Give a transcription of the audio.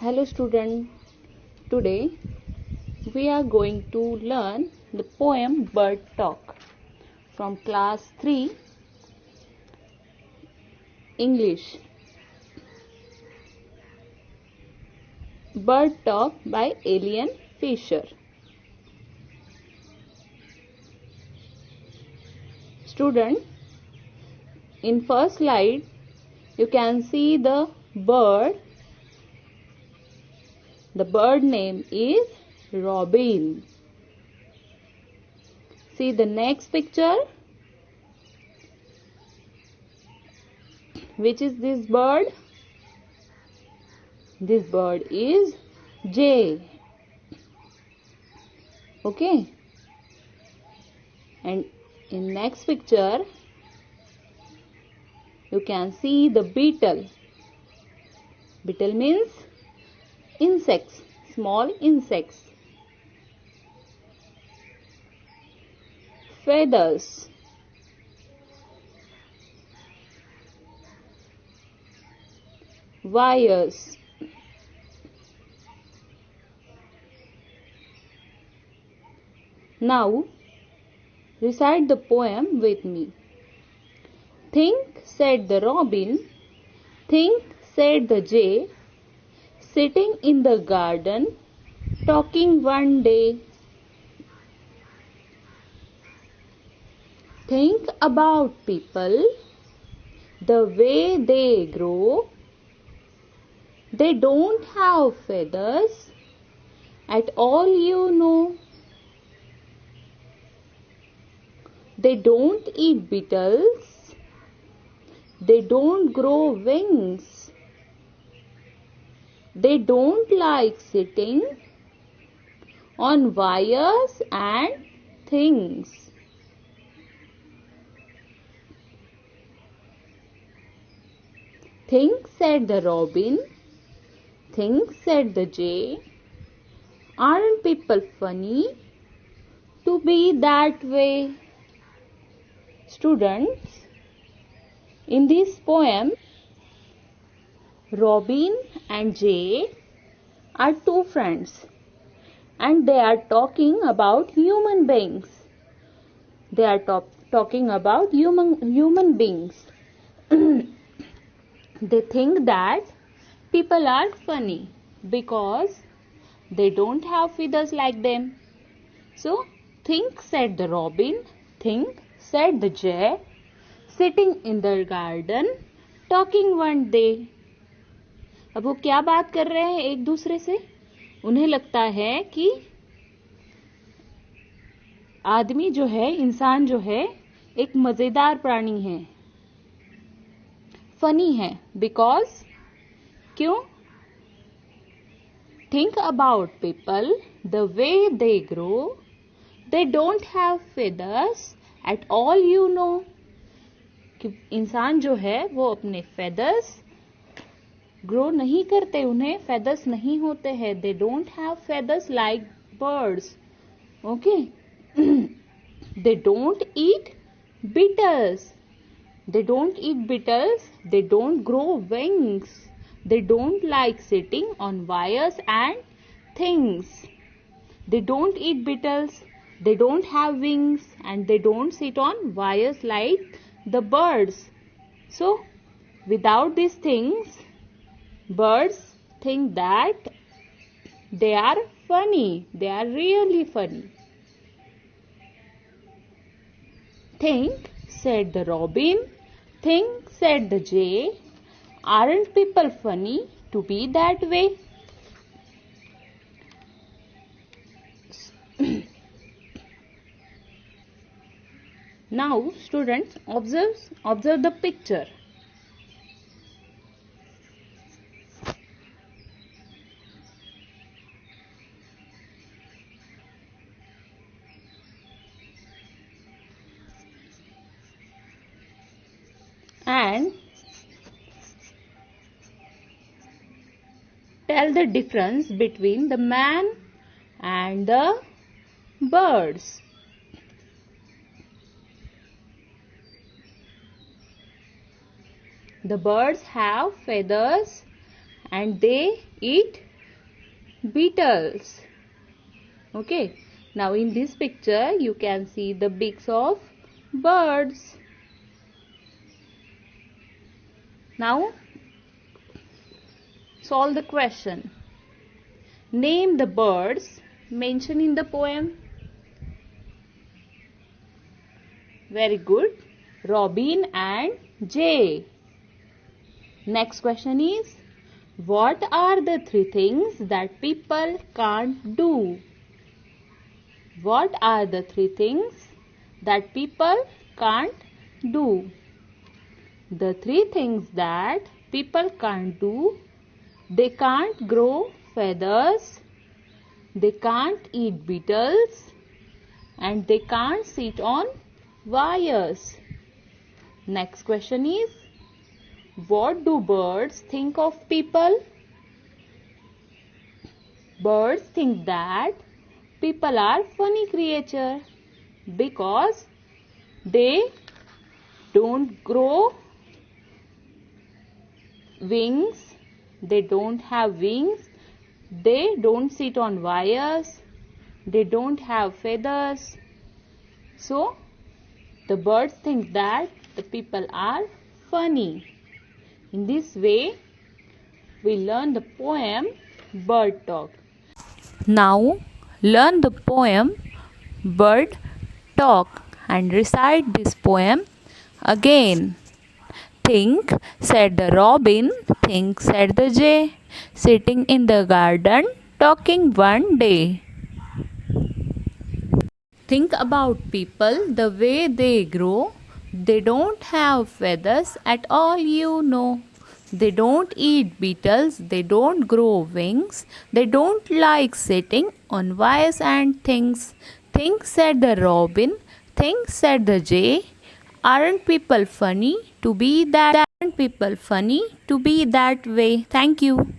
Hello student, today we are going to learn the poem Bird Talk from class 3 English. Bird Talk by Alien Fisher. Student, in first slide you can see the bird. The bird name is Robin. See the next picture. Which is this bird? This bird is Jay. Okay. And in next picture you can see the beetle. Beetle means insects, small insects. Feathers. Wires. Now recite the poem with me. Think, said the robin, think, said the jay, sitting in the garden, talking one day. Think about people, the way they grow. They don't have feathers at all, you know. They don't eat beetles. They don't grow wings. They don't like sitting on wires and things. Think, said the robin. Think, said the jay. Aren't people funny to be that way? Students, in this poem, Robin and Jay are two friends and they are talking about human beings. They are talking about human beings. They think that people are funny because they don't have feathers like them. So, think, said the robin, think, said the jay, sitting in the garden, talking one day. अब वो क्या बात कर रहे हैं एक दूसरे से? उन्हें लगता है कि आदमी जो है, इंसान जो है, एक मजेदार प्राणी है, फनी है, बिकॉज क्यों? Think about people, the way they grow. They don't have feathers at all, you know. कि इंसान जो है वो अपने फेदर्स ग्रो नहीं करते, उन्हें फेदर्स नहीं होते हैं. They don't have feathers like birds. Okay. They don't eat beetles. They don't eat beetles. They don't grow wings. They don't like sitting on wires and things. They don't eat beetles. They don't have wings and they don't sit on wires like the birds. So, without these things, birds think that they are funny. They are really funny. Think, said the robin. Think, said the jay. Aren't people funny to be that way? Now, students, observe the picture. And tell the difference between the man and the birds. The birds have feathers and they eat beetles. Okay, now in this picture you can see the beaks of birds. Now solve the question. Name the birds mentioned in the poem. Very good. Robin and Jay. Next question is, what are the three things that people can't do? What are the three things that people can't do? The three things that people can't do: they can't grow feathers, they can't eat beetles, and they can't sit on wires. Next question is, what do birds think of people? Birds think that people are funny creatures because they don't grow wings, they don't have wings, they don't sit on wires, they don't have feathers. So the birds think that the people are funny. In this way, we learn the poem Bird Talk. Now, learn the poem Bird Talk and recite this poem again. Think, said the robin, think, said the jay, sitting in the garden, talking one day. Think about people, the way they grow. They don't have feathers at all, you know. They don't eat beetles, they don't grow wings, they don't like sitting on wires and things. Think, said the robin, think, said the jay. Aren't people funny to be that? Aren't people funny to be that way? Thank you.